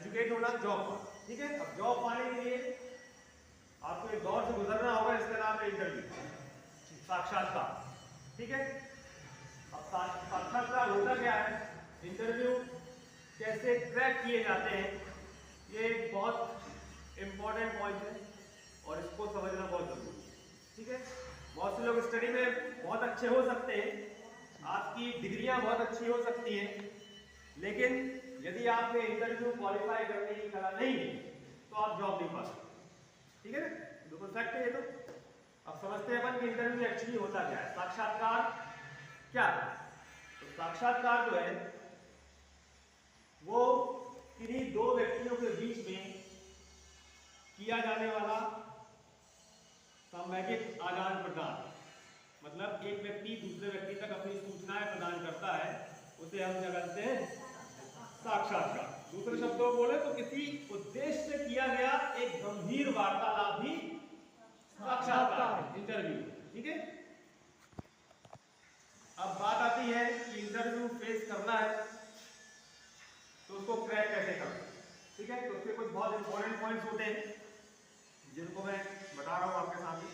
Educate होना job पाना, ठीक है। अब जॉब पाने के लिए आपको एक दौर से गुजरना होगा, इसका नाम है इंटरव्यू, साक्षात्कार, ठीक है। अब साक्षात्कार होता क्या है, इंटरव्यू कैसे क्रैक किए जाते हैं, ये एक बहुत इंपॉर्टेंट पॉइंट है और इसको समझना बहुत जरूरी है, ठीक है। बहुत से लोग स्टडी में बहुत अच्छे हो सकते हैं, आपकी डिग्रियां बहुत अच्छी हो सकती हैं, लेकिन यदि आप में इंटरव्यू क्वालिफाई करने की कला नहीं है तो आप जॉब नहीं पा सकते, ठीक है ना, बिल्कुल फैक्ट है ये तो। अब समझते हैं अपन कि इंटरव्यू एक्चुअली होता क्या है, साक्षात्कार क्या है। तो साक्षात्कार जो है वो किन्हीं दो व्यक्तियों के बीच में किया जाने वाला सामयिक आदान प्रदान, मतलब एक व्यक्ति दूसरे व्यक्ति तक अपनी सूचनाएं प्रदान करता है, उसे हम क्या कहते हैं, साक्षात्कार। दूसरे शब्दों में बोले तो किसी उद्देश्य से किया गया एक गंभीर वार्तालाप भी साक्षात्कार, इंटरव्यू, ठीक है। अब बात आती है कि इंटरव्यू फेस करना है तो उसको क्रैक कैसे करना, ठीक है। तो उसके कुछ बहुत इंपॉर्टेंट पॉइंट्स होते हैं जिनको मैं बता रहा हूं आपके सामने।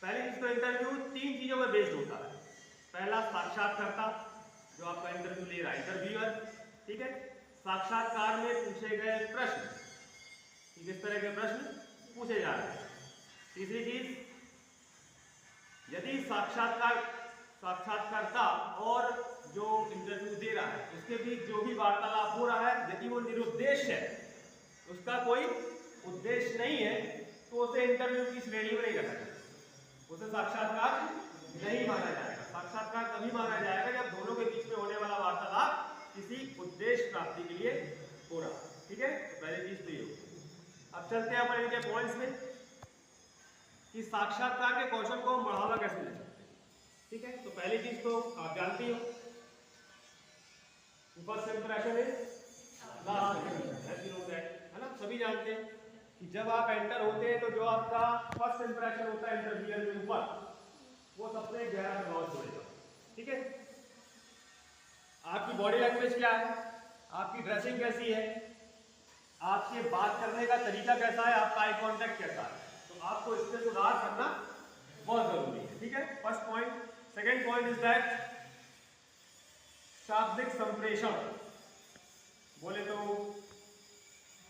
पहली चीज तो इंटरव्यू 3 चीजों में बेस्ड होता है। पहला साक्षात्कारता, जो आपका इंटरव्यू ले रहा है, इंटरव्यूअर, ठीक है। साक्षात्कार में पूछे गए प्रश्न, किस तरह के प्रश्न पूछे जा रहे हैं। तीसरी चीज, यदि साक्षात्कारता और जो इंटरव्यू दे रहा है उसके बीच जो भी वार्तालाप हो रहा है, यदि वो निरुद्देश्य है, उसका कोई उद्देश्य नहीं है, तो उसे इंटरव्यू की श्रेणी में नहीं रखा जाएगा, उसे साक्षात्कार नहीं माना जाएगा। साक्षात्कार तभी माना जाएगा जब दोनों के बीच में होने वाला वार्तालाप किसी उद्देश्य प्राप्ति के लिए हो रहा, ठीक है। तो पहली चीज तो ये हो। अब चलते हैं अपन इनके पॉइंट्स में कि साक्षात्कार के कौशल को हम बढ़ावा कैसे दे सकते हैं, ठीक है। तो पहली चीज तो आप जानती हो, first impression is last impression, है ना, सभी जानते हैं कि जब आप एंटर होते हैं तो जो आपका फर्स्ट इंप्रेशन होता है इंटरव्यूअर के ऊपर, वो सबसे गहरा प्रभाव छोड़ेगा, ठीक है। आपकी बॉडी लैंग्वेज क्या है, आपकी ड्रेसिंग कैसी है, आपके बात करने का तरीका कैसा है, आपका आई कांटेक्ट कैसा है, तो आपको इसमें सुधार करना बहुत जरूरी है, ठीक है। First point. Second point is that शाब्दिक संप्रेषण, बोले तो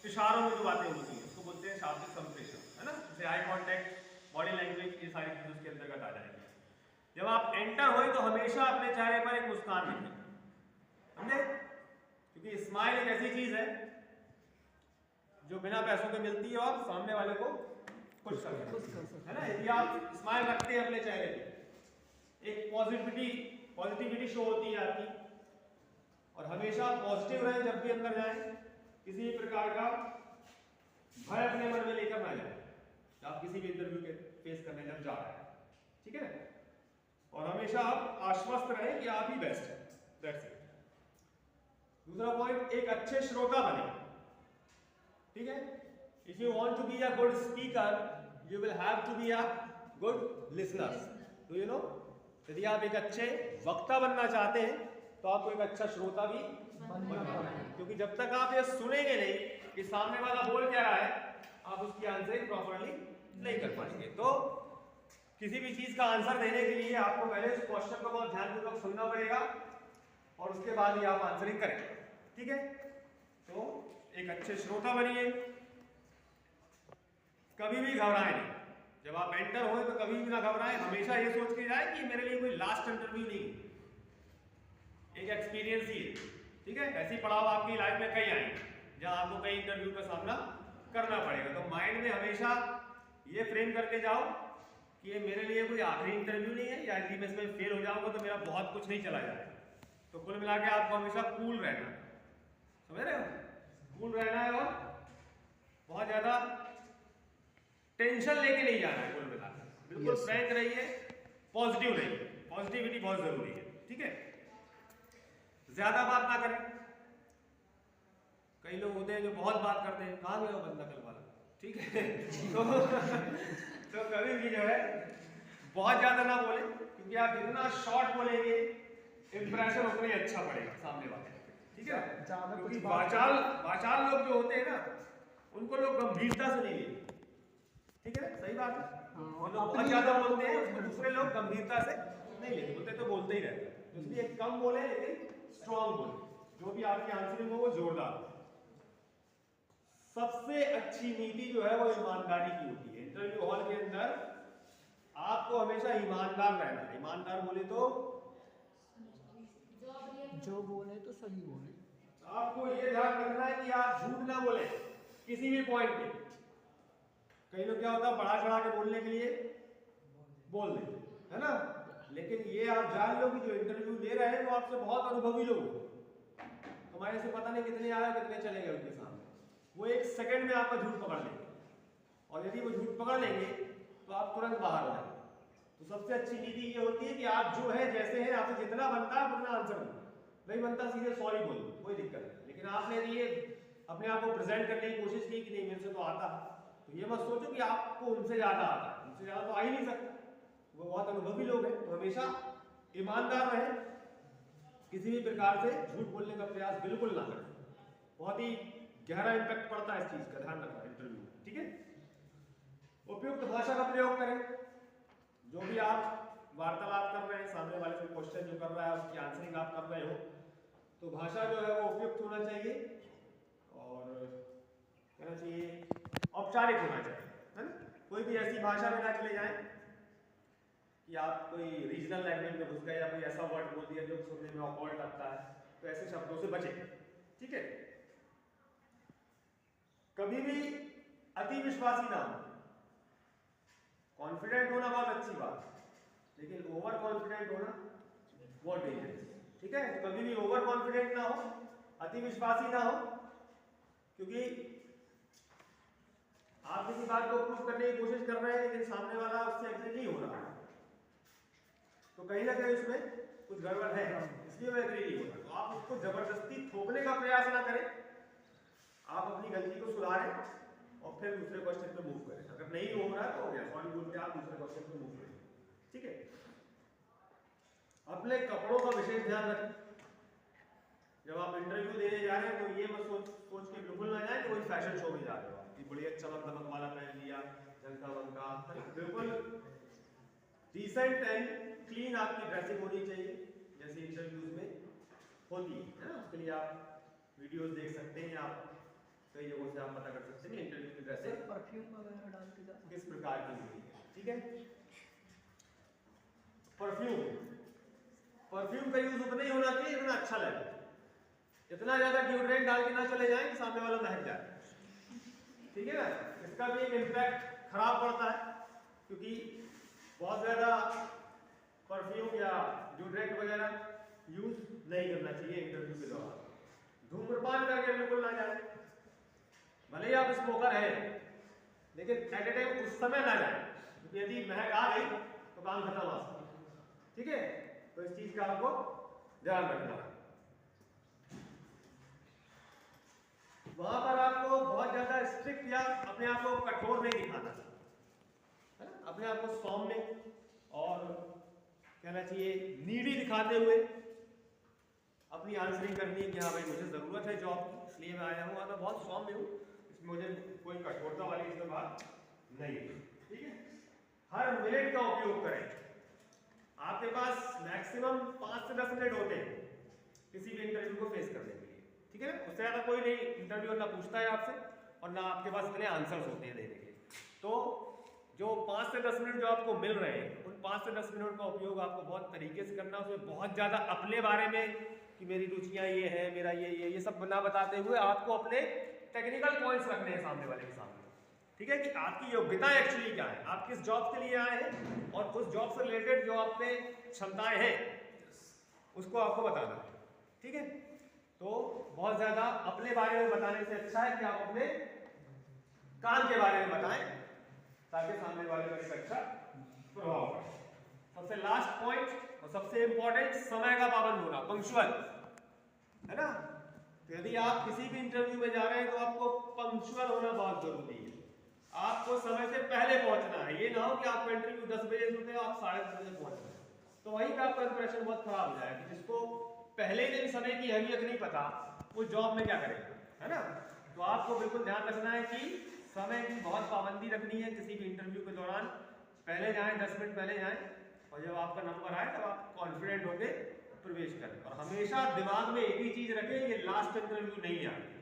इशारों में जो बातें होती हैं उसको बोलते हैं शाब्दिक संप्रेषण, है ना, जैसे आई कांटेक्ट, बॉडी लैंग्वेज, ये सारी चीजें उसके अंतर्गत आ जाएंगी। जब आप एंटर हुए तो हमेशा अपने चेहरे पर एक मुस्कान रखें, समझे, क्योंकि स्माइल एक ऐसी चीज है जो बिना पैसों के मिलती है और सामने वाले को खुश कर देती है ना। यदि आप स्माइल रखते हैं अपने चेहरे पे, एक पॉजिटिविटी शो होती है आपकी, और हमेशा पॉजिटिव रहें जब भी अंदर जाएं, किसी भी प्रकार का भय अपने मन में लेकर ना जाए जब आप किसी भी इंटरव्यू के फेस करने जब जा रहे हैं, ठीक है। और हमेशा आप आश्वस्त रहें कि आप ही बेस्ट हैं, दैट्स इट। दूसरा पॉइंट, एक अच्छे श्रोता बने, ठीक है। If you want to be a good speaker you will have to be a good listener, do you know. यदि आप एक अच्छे वक्ता बनना चाहते हैं तो आपको एक अच्छा श्रोता भी बनना है, क्योंकि जब तक आप ये सुनेंगे नहीं कि सामने वाला बोल क्या रहा है, आप उसकी आंसरिंग प्रॉपर्ली नहीं कर पाएंगे। तो किसी भी चीज का आंसर देने के लिए आपको पहले उस क्वेश्चन को बहुत ध्यानपूर्वक सुनना पड़ेगा और उसके बाद ही आप आंसरिंग करें, ठीक है। तो एक अच्छे श्रोता बनिए, कभी भी घबराएं नहीं, जब आप एंटर हो तो कभी भी ना घबराएं, हमेशा ये सोच के जाए कि मेरे लिए कोई लास्ट इंटरव्यू नहीं, एक एक्सपीरियंस ही है, ठीक है। ऐसी पड़ाव आपकी लाइफ में कई आएंगे जहां आपको कई इंटरव्यू का सामना करना पड़ेगा, तो माइंड में हमेशा ये फ्रेम करके जाओ कि ये मेरे लिए कोई आखिरी इंटरव्यू नहीं है, या यदि मैं इसमें फेल हो जाऊंगा तो मेरा बहुत कुछ नहीं चला जाएगा। तो कुल मिला के आपको हमेशा कूल रहना है, समझ रहे हो, कूल रहना है और बहुत ज्यादा टेंशन लेके नहीं जाना है, कुल मिलाकर बिल्कुल फ्रैंक रहिए, पॉजिटिव रहिए, पॉजिटिविटी बहुत जरूरी है, ठीक है। ज्यादा बात ना करें, कई लोग होते हैं जो बहुत बात करते हैं, कहाँ गया वो बंदा कल वाला, ठीक है। तो कभी भी जो है बहुत ज्यादा ना बोले, क्योंकि आप जितना शॉर्ट बोलेंगे इंप्रेशन उतना ही अच्छा पड़ेगा सामने वाले, ठीक ठीक है, क्योंकि वाचाल लोग जो होते हैं ना उनको लोग गंभीरता से नहीं लेते, ठीक है, सही बात है। वो लोग बहुत ज्यादा बोलते हैं, उसको दूसरे लोग गंभीरता से नहीं लेते, बोलते तो बोलते ही रहते हैं, तो इसलिए कम बोले लेकिन स्ट्रॉन्ग बोले, जो भी आपकी आंसरिंग हो वो जोरदार। सबसे अच्छी नीति जो है वो ईमानदारी की होती है। इंटरव्यू हॉल के अंदर आपको हमेशा ईमानदार रहना है। ईमानदार बोले तो जो बोले तो सही बोले। आपको ये ध्यान रखना है कि आप झूठ ना बोले किसी भी पॉइंट पे। कई लोग क्या होता है बड़ा चढ़ा के बोलने के लिए बोल देते, है ना, लेकिन ये आप जान लो कि जो इंटरव्यू ले रहे हैं वो आपसे बहुत अनुभवी लोग हैं। हमारे से पता नहीं कितने आए कितने चले गए उनके सामने, वो एक सेकंड में आपका झूठ पकड़ लेंगे, और यदि वो झूठ पकड़ लेंगे तो आप तुरंत बाहर हो जाएंगे। तो सबसे अच्छी नीति ये होती है कि आप जो है जैसे हैं, आपसे जितना बनता है उतना आंसर दो, नहीं बनता सीधे सॉरी बोल दो, कोई दिक्कत नहीं। लेकिन आपने यदि ये अपने आप को प्रेजेंट करने की कोशिश की कि नहीं मेरे से तो आता है, तो ये मत सोचो कि आपको उनसे ज्यादा आता है, उनसे ज्यादा तो आ ही नहीं सकता, वो बहुत अनुभवी लोग हैं। तो हमेशा ईमानदार रहें, किसी भी प्रकार से झूठ बोलने का प्रयास बिल्कुल ना करें, बहुत ही गहरा इंपैक्ट पड़ता है इस चीज का, ध्यान रखना इंटरव्यू, ठीक है। उपयुक्त भाषा का प्रयोग करें, जो भी आप वार्तालाप कर रहे हैं, सामने वाले से क्वेश्चन जो कर रहा है उसकी आंसरिंग आप कर रहे हो, तो भाषा जो है वो उपयुक्त होना चाहिए और कहना चाहिए औपचारिक होना चाहिए, है ना। कोई भी ऐसी भाषा में ना चले जाएं कि आप कोई रीजनल लैंग्वेज में घुस गए या कोई ऐसा वर्ड बोल दिया जो सुनने में ऑकवर्ड लगता है, तो ऐसे शब्दों से बचें, ठीक है। कभी भी अति विश्वासी ना हो। कॉन्फिडेंट होना बहुत अच्छी बात, लेकिन ओवर कॉन्फिडेंट होना बहुत डेंजरस, ठीक है। तो कभी भी ओवर कॉन्फिडेंट ना हो, अति विश्वासी ना हो, क्योंकि आप किसी बात को प्रूव करने की कोशिश कर रहे हैं लेकिन सामने वाला उससे एग्री नहीं हो रहा, तो कहीं ना कहीं उसमें कुछ गड़बड़ है, इसलिए मैं एग्री नहीं हो रहा। तो आप उसको जबरदस्ती थोपने का प्रयास ना करें, आप अपनी गलती को सुधारें और फिर दूसरे क्वेश्चन पे मूव करें। अगर नहीं हो रहा है तो हो गया, सॉरी बोल के आप दूसरे क्वेश्चन पे मूव करें, ठीक है। अपने कपड़ों का विशेष ध्यान रखें। जब आप इंटरव्यू देने जा रहे हैं तो ये मत सोच के बिल्कुल ना जाए कि कोई फैशन शो में जा रहे हो आप, कि बढ़िया चमक दमक वाला पहन लिया, जंका वंका, बिल्कुल डिसेंट एंड क्लीन आपकी ड्रेसिंग होनी चाहिए, जैसे इंटरव्यूज में होती है ना। उसके लिए आप वीडियोस देख सकते हैं, आप कई जगहों से आप पता कर सकते हैं इंटरव्यू की ड्रेसिंग परफ्यूम वगैरह डाल के किस प्रकार की हुई है, ठीक है। परफ्यूम का यूज उतना ही होना चाहिए इतना अच्छा लगे, इतना ज्यादा डिओड्रेंट डाल के ना चले जाए कि सामने वाला महक जाए, ठीक है ना। इसका भी एक इम्पैक्ट खराब पड़ता है, क्योंकि बहुत ज्यादा परफ्यूम या डिओड्रेंट वगैरह यूज नहीं करना चाहिए इंटरव्यू के दौरान। धूम्रपान करके बिल्कुल ना जाए, भले ही आप स्मोकर है लेकिन एट ए टाइम उस समय ना जाए, क्योंकि यदि महक आ गई तो काम खत्म आ सकता है, ठीक है। तो इस चीज का आपको ध्यान रखना है। वहां पर आपको बहुत ज्यादा स्ट्रिक्ट या अपने आप को कठोर नहीं दिखाना है ना, अपने आप को सौम्य और कहना चाहिए नीडी दिखाते हुए अपनी आंसरिंग करनी है कि हाँ भाई मुझे जरूरत है जॉब की, इसलिए मैं आया हूँ और मैं बहुत सौम्य हूँ, इसमें मुझे कोई कठोरता वाली इसमें बात नहीं है, ठीक है। हर मिनट का उपयोग करें। आपके पास मैक्सिमम 5 से 10 मिनट होते हैं किसी भी इंटरव्यू को फेस करने के लिए, ठीक है। उससे ज्यादा कोई नहीं इंटरव्यू ना पूछता है आपसे और ना आपके पास इतने आंसर्स होते हैं देने के। तो जो 5 से 10 मिनट जो आपको मिल रहे हैं उन 5 से 10 मिनट का उपयोग आपको बहुत तरीके से करना, उसमें बहुत ज्यादा अपने बारे में कि मेरी रुचियां ये है, मेरा ये सब ना बताते हुए आपको अपने टेक्निकल पॉइंट्स रखने हैं सामने वाले के सामने, ठीक है, कि आपकी योग्यता एक्चुअली क्या है, आप किस जॉब के लिए आए हैं और उस जॉब से रिलेटेड जो आप में क्षमताएं हैं उसको आपको बताना है, ठीक है। तो बहुत ज्यादा अपने बारे में बताने से अच्छा है कि आप अपने काम के बारे में बताएं ताकि सामने वाले पर एक अच्छा प्रभाव पड़े। सबसे लास्ट पॉइंट और सबसे इंपॉर्टेंट, समय का पाबंद होना, पंक्चुअल, है ना। तो यदि आप किसी भी इंटरव्यू में जा रहे हैं तो आपको पंक्चुअल होना बहुत जरूरी है। आपको समय से पहले पहुंचना है, ये ना हो कि आपका इंटरव्यू 10 बजे होते हैं आप 10:30 बजे पहुंच रहे हैं, तो वहीं पे आपका इंप्रेशन बहुत खराब हो जाएगा। जिसको पहले दिन समय की अहमियत नहीं पता वो जॉब में क्या करेगा, है ना। तो आपको बिल्कुल ध्यान रखना है कि समय की बहुत पाबंदी रखनी है किसी भी इंटरव्यू के दौरान। पहले जाएं, 10 मिनट पहले जाएं, और जब आपका नंबर आए तब आप कॉन्फिडेंट होकर प्रवेश करें। और हमेशा दिमाग में एक ही चीज रखें, ये लास्ट इंटरव्यू नहीं आती,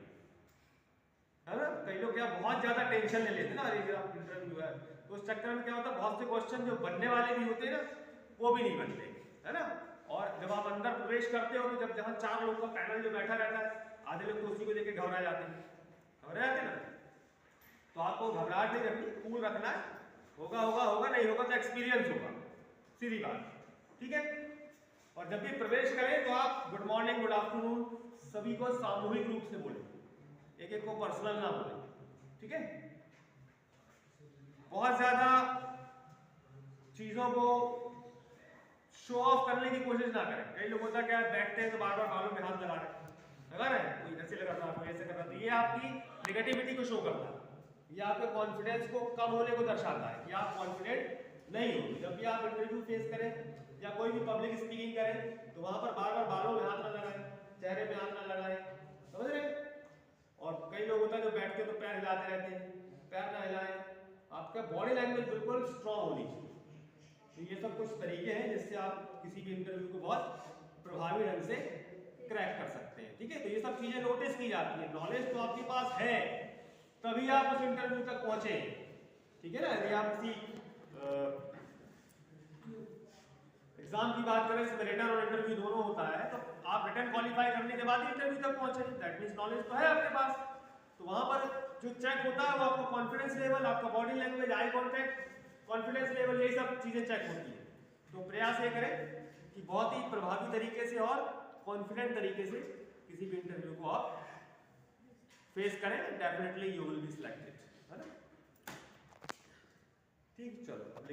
है ना। कई लोग क्या बहुत ज्यादा टेंशन ले लेते हैं ना, अरे इंटरव्यू है, तो उस चक्कर में क्या होता है बहुत से क्वेश्चन जो बनने वाले भी होते हैं ना वो भी नहीं बनते, है ना। और जब आप अंदर प्रवेश करते हो तो जब जहां 4 लोग का पैनल जो बैठा रहता है, आधे लोग तो उसी को देख के घबरा जाते हैं, घबरा जाते हैं ना। तो आपको घबराहट नहीं रखनी, कूल रखना है, होगा होगा होगा, नहीं होगा तो एक्सपीरियंस होगा, सीधी बात, ठीक है। और जब भी प्रवेश करें तो आप गुड मॉर्निंग, गुड आफ्टरनून सभी को सामूहिक रूप से बोलें, एक एक को पर्सनल ना बोले, ठीक है। बहुत ज्यादा चीजों को शो ऑफ करने की कोशिश ना करें। कई लोग होता क्या, बैठते हैं तो बार बार बालों में हाथ लगा रहे हैं, कोई ऐसे लगा रहा है, कोई ऐसे कर रहा है, तो ये आपकी नेगेटिविटी को शो करता है, ये आपके कॉन्फिडेंस को कम होने को दर्शाता है कि आप कॉन्फिडेंट नहीं हो। जब भी आप इंटरव्यू फेस करें या कोई भी पब्लिक स्पीकिंग करें तो वहां पर बार बार बालों में हाथ ना लगाएं, चेहरे पे हाथ ना लगाएं, समझ रहे हैं। और कई लोग होता है जो बैठते तो पैर हिलाते रहते हैं, पैर ना हिलाएं, आपका बॉडी लैंग्वेज बिल्कुल स्ट्रांग होनी चाहिए। तो ये सब कुछ तरीके हैं जिससे आप किसी भी इंटरव्यू को बहुत प्रभावी ढंग से क्रैक कर सकते हैं, ठीक है। तो ये सब चीजें नोटिस की जाती है, नॉलेज तो आपके पास है तभी आप उस इंटरव्यू तक पहुंचे, ठीक है ना। यदि आप किसी एग्जाम की बात करें, इसमें रिटन और इंटरव्यू दोनों होता है, तो आप रिटन क्वालिफाई करने के बाद ही इंटरव्यू तक पहुंचे, दैट मींस नॉलेज तो है आपके पास। तो वहां पर जो चेक होता है वो आपका कॉन्फिडेंस लेवल, आपका body language, eye contact, confidence level, यही सब चीजें चेक होती है। तो प्रयास ये करें कि बहुत ही प्रभावी तरीके से और कॉन्फिडेंट तरीके से किसी भी इंटरव्यू को आप फेस करें, definitely you will be selected, है ना। ठीक, चलो अब